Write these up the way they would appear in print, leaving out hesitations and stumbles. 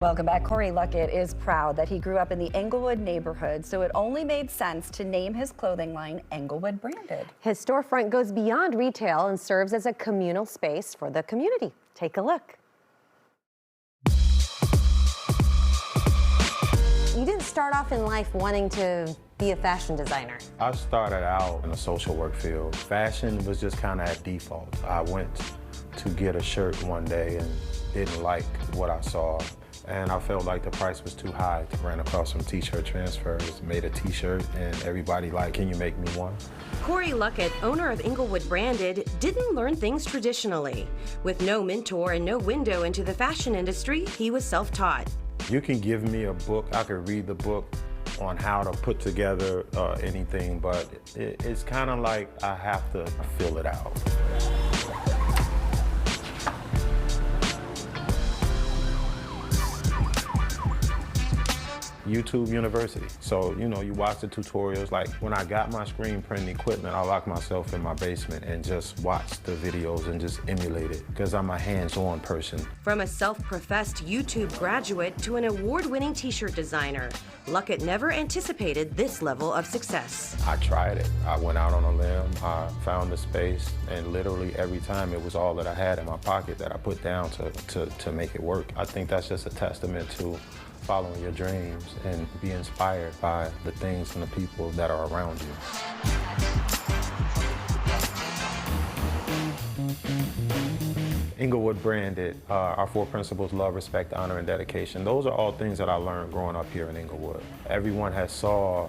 Welcome back. Corie Luckett is proud that he grew up in the Englewood neighborhood, so it only made sense to name his clothing line Englewood Branded. His storefront goes beyond retail and serves as a communal space for the community. Take a look. You didn't start off in life wanting to be a fashion designer. I started out in the social work field. Fashion was just kind of at default. I went to get a shirt one day and didn't like what I saw. And I felt like the price was too high. Ran across some t-shirt transfers, made a t-shirt, and everybody like, can you make me one? Corie Luckett, owner of Englewood Branded, didn't learn things traditionally. With no mentor and no window into the fashion industry, he was self-taught. You can give me a book, I could read the book on how to put together anything, but it's kind of like I have to fill it out. YouTube University. So, you watch the tutorials. Like when I got my screen printing equipment, I locked myself in my basement and just watched the videos and just emulate it because I'm a hands-on person. From a self-professed YouTube graduate to an award-winning t-shirt designer, Luckett never anticipated this level of success. I tried it. I went out on a limb, I found the space, and literally every time it was all that I had in my pocket that I put down to make it work. I think that's just a testament to following your dreams and be inspired by the things and the people that are around you. Englewood Branded, our four principles: love, respect, honor, and dedication. Those are all things that I learned growing up here in Englewood. Everyone has saw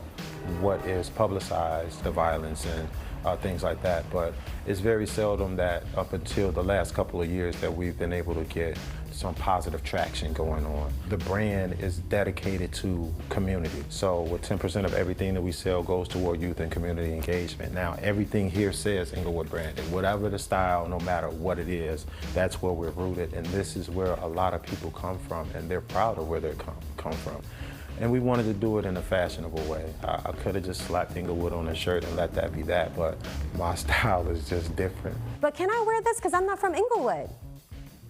what is publicized, the violence and things like that, but it's very seldom that up until the last couple of years that we've been able to get some positive traction going on. The brand is dedicated to community. So with 10% of everything that we sell goes toward youth and community engagement. Now everything here says Englewood Branded. Whatever the style, no matter what it is, that's where we're rooted, and this is where a lot of people come from, and they're proud of where they come from. And we wanted to do it in a fashionable way. I could have just slapped Englewood on a shirt and let that be that, but my style is just different. But can I wear this? Because I'm not from Englewood.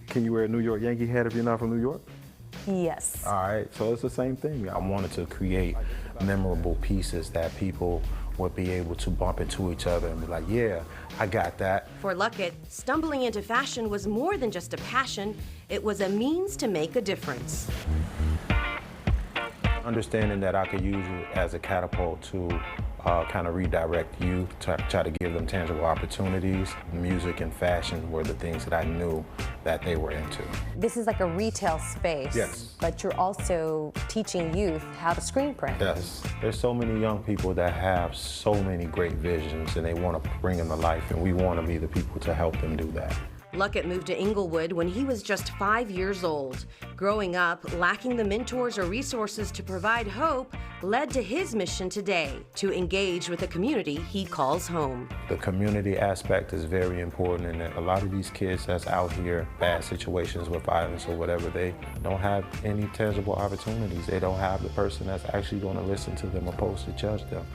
Can you wear a New York Yankee hat if you're not from New York? Yes. All right, so it's the same thing. I wanted to create memorable pieces that people would be able to bump into each other and be like, yeah, I got that. For Luckett, stumbling into fashion was more than just a passion, it was a means to make a difference. Understanding that I could use it as a catapult to kind of redirect youth, try to give them tangible opportunities. Music and fashion were the things that I knew that they were into. This is like a retail space. Yes. But you're also teaching youth how to screen print. Yes. There's so many young people that have so many great visions and they want to bring them to life, and we want to be the people to help them do that. Luckett moved to Englewood when he was just 5 years old. Growing up, lacking the mentors or resources to provide hope led to his mission today, to engage with a community he calls home. The community aspect is very important, and a lot of these kids that's out here, bad situations with violence or whatever, they don't have any tangible opportunities. They don't have the person that's actually going to listen to them opposed to judge them.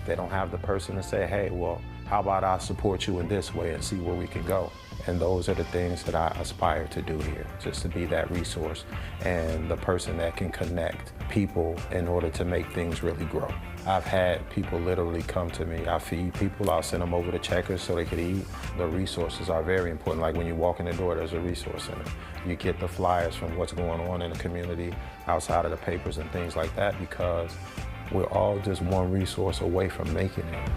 They don't have the person to say, hey, well, how about I support you in this way and see where we can go? And those are the things that I aspire to do here, just to be that resource and the person that can connect people in order to make things really grow. I've had people literally come to me. I feed people, I'll send them over to Checkers so they could eat. The resources are very important. Like when you walk in the door, there's a resource center. You get the flyers from what's going on in the community outside of the papers and things like that, because we're all just one resource away from making it.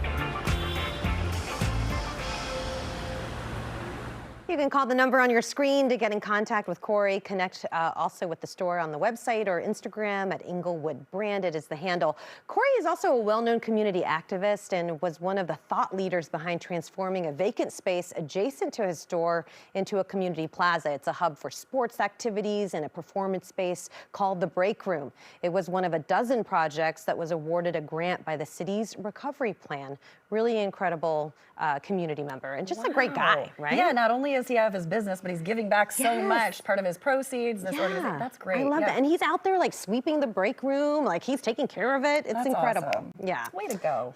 You can call the number on your screen to get in contact with Corie. Connect also with the store on the website or Instagram at Englewood Branded is the handle. Corie is also a well-known community activist and was one of the thought leaders behind transforming a vacant space adjacent to his store into a community plaza. It's a hub for sports activities and a performance space called the Break Room. It was one of a dozen projects that was awarded a grant by the city's recovery plan. Really incredible community member and just a great guy, right? Yeah, not only does he have his business, but he's giving back so much. Part of his proceeds, this organization. That's great. I love that. And he's out there like sweeping the break room, like he's taking care of it. It's incredible. Awesome. Yeah. Way to go.